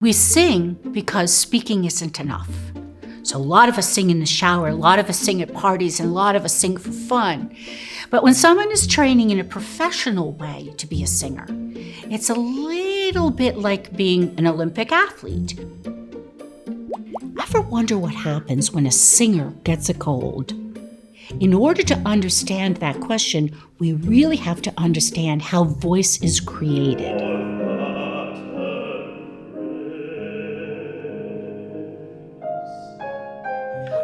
We sing because speaking isn't enough. So a lot of us sing in the shower, a lot of us sing at parties, and a lot of us sing for fun. But when someone is training in a professional way to be a singer, it's a little bit like being an Olympic athlete. Ever wonder what happens when a singer gets a cold? In order to understand that question, we really have to understand how voice is created.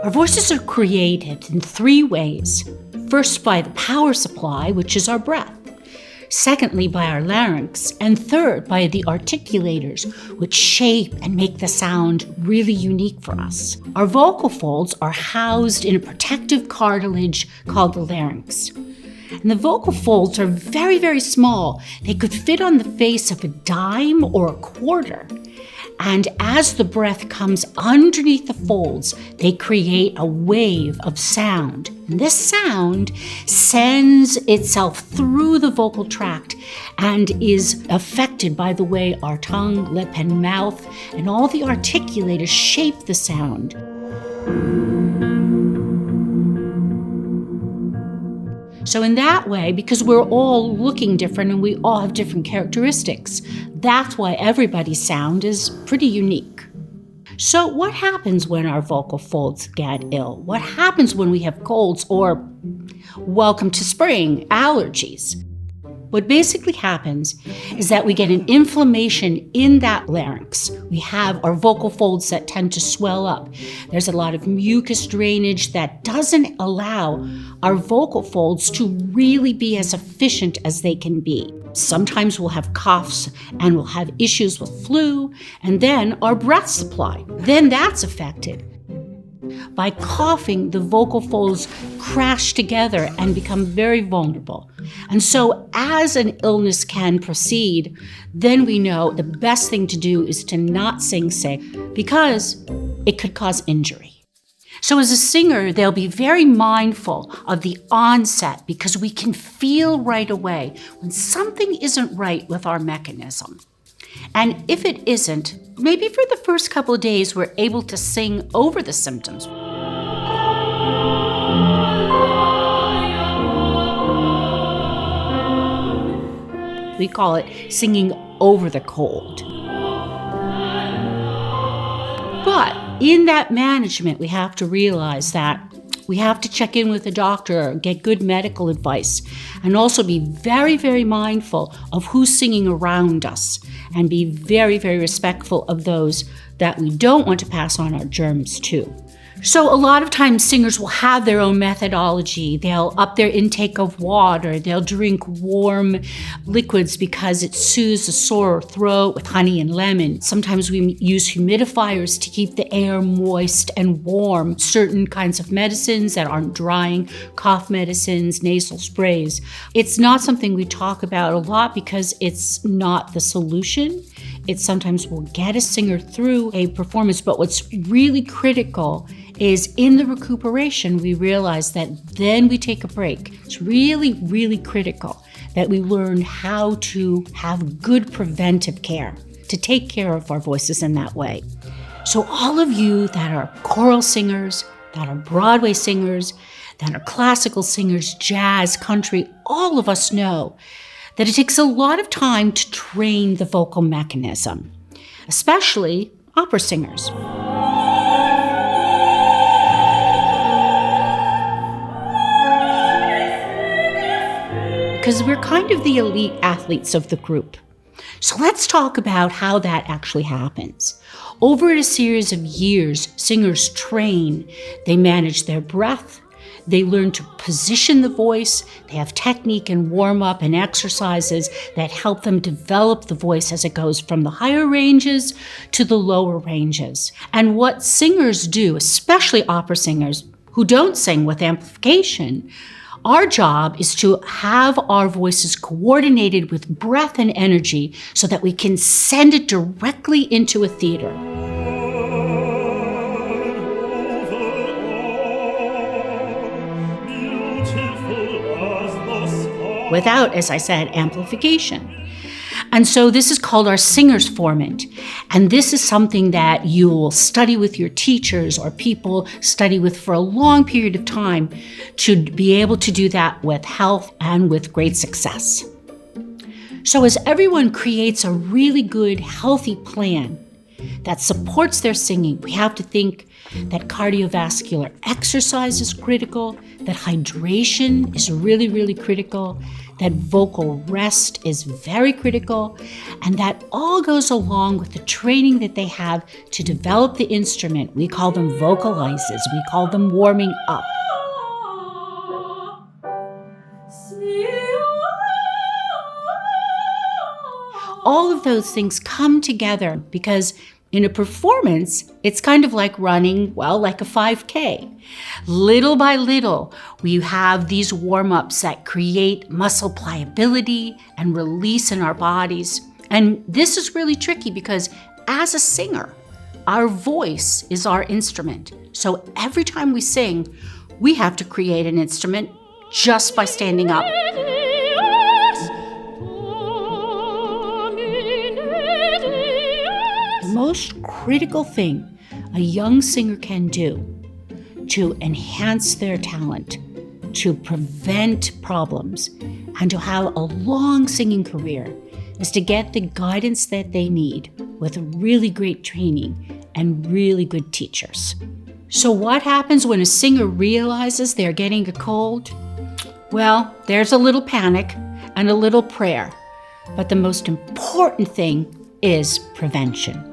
Our voices are created in three ways. First, by the power supply, which is our breath. Secondly, by our larynx. And third, by the articulators, which shape and make the sound really unique for us. Our vocal folds are housed in a protective cartilage called the larynx. And the vocal folds are very, very small. They could fit on the face of a dime or a quarter. And as the breath comes underneath the folds, they create a wave of sound. And this sound sends itself through the vocal tract and is affected by the way our tongue, lip, and mouth and all the articulators shape the sound. So in that way, because we're all looking different and we all have different characteristics, that's why everybody's sound is pretty unique. So what happens when our vocal folds get ill? What happens when we have colds or, welcome to spring, allergies? What basically happens is that we get an inflammation in that larynx. We have our vocal folds that tend to swell up. There's a lot of mucus drainage that doesn't allow our vocal folds to really be as efficient as they can be. Sometimes we'll have coughs and we'll have issues with flu, and then our breath supply. Then that's affected. By coughing, the vocal folds crash together and become very vulnerable. And so as an illness can proceed, then we know the best thing to do is to not sing sick because it could cause injury. So as a singer, they'll be very mindful of the onset because we can feel right away when something isn't right with our mechanism. And if it isn't, maybe for the first couple of days, we're able to sing over the symptoms. We call it singing over the cold. But in that management, we have to realize that we have to check in with the doctor, get good medical advice, and also be very, very mindful of who's singing around us and be very, very respectful of those that we don't want to pass on our germs to. So a lot of times singers will have their own methodology. They'll up their intake of water. They'll drink warm liquids because it soothes a sore throat with honey and lemon. Sometimes we use humidifiers to keep the air moist and warm. Certain kinds of medicines that aren't drying, cough medicines, nasal sprays. It's not something we talk about a lot because it's not the solution. It sometimes will get a singer through a performance, but what's really critical is in the recuperation, we realize that then we take a break. It's really, really critical that we learn how to have good preventive care, to take care of our voices in that way. So all of you that are choral singers, that are Broadway singers, that are classical singers, jazz, country, all of us know that it takes a lot of time to train the vocal mechanism, especially opera singers. Because we're kind of the elite athletes of the group. So let's talk about how that actually happens. Over a series of years, singers train, they manage their breath, they learn to position the voice, they have technique and warm-up and exercises that help them develop the voice as it goes from the higher ranges to the lower ranges. And what singers do, especially opera singers who don't sing with amplification, our job is to have our voices coordinated with breath and energy so that we can send it directly into a theater. Without, as I said, amplification. And so this is called our singer's formant. And this is something that you'll study with your teachers or people study with for a long period of time to be able to do that with health and with great success. So as everyone creates a really good, healthy plan that supports their singing, we have to think that cardiovascular exercise is critical, that hydration is really, really critical, that vocal rest is very critical, and that all goes along with the training that they have to develop the instrument. We call them vocalizes. We call them warming up. All of those things come together because in a performance, it's kind of like running, like a 5K. Little by little, we have these warm-ups that create muscle pliability and release in our bodies. And this is really tricky because as a singer, our voice is our instrument. So every time we sing, we have to create an instrument just by standing up. The most critical thing a young singer can do to enhance their talent, to prevent problems, and to have a long singing career is to get the guidance that they need with really great training and really good teachers. So what happens when a singer realizes they're getting a cold? Well, there's a little panic and a little prayer, but the most important thing is prevention.